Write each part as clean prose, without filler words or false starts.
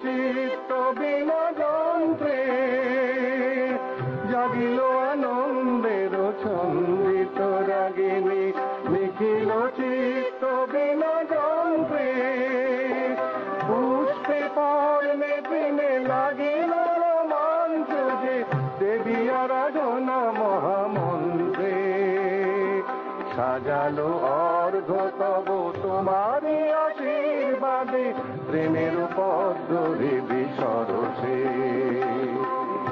চিত্ত বিনা যন্ত্রে, জাগিল আনন্দের ছন্দিত রাগিনী, নিখিল চিত্ত বিনা যন্ত্রে। পুষ্পে পর্ণে প্রেমে লাগিল রোমাঞ্চ, যে দেবী আরাধনা মহামন্ত্রে। সাজালো অর্ঘ তব তোমারি আশীর্বাদে, প্রেমের পদ্ম হৃদি সরসে।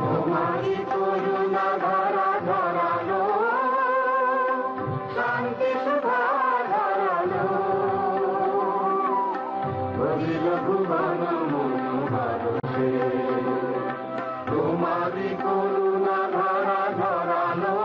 তোমারি করুণা ধারা ধরালো, শান্তি সুধা ধরালো, ভরিল ভুবন মনোহরসে। তোমারি করুণা ধারা ধরালো।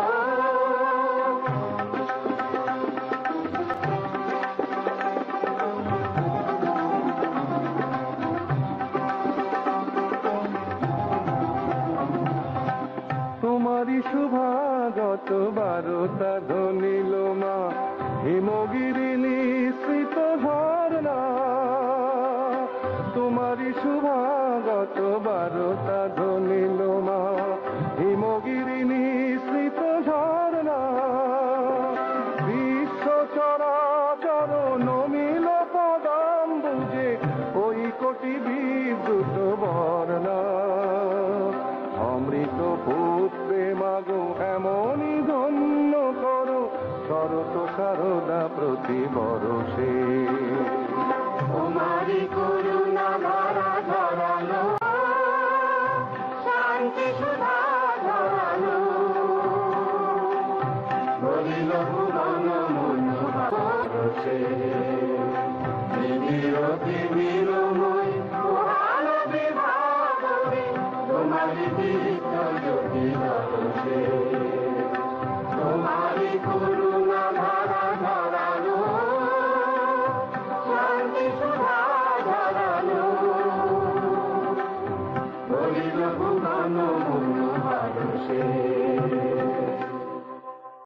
তোমারি শুভাগত বারতা ধনিল মা, হিমগিরি নিঃসৃত ঝর্ণা। তোমারি শুভাগত বারতা ধনিল মা, হিমগিরি নিঃসৃত ঝর্ণা। বিশ্ব চরাচর নমিল পদাম্বুজে, ওই কোটি বিদ্যুৎ বর্ণা। অমৃত পুত্রে মাগো এমনই ধন্য করো, শরত শারদা প্রতি বরষে। তোমারি করুণা ধারা ধরালো, শান্তি সুধা ধরালো, ভরিল ভুবন মনোহরসে।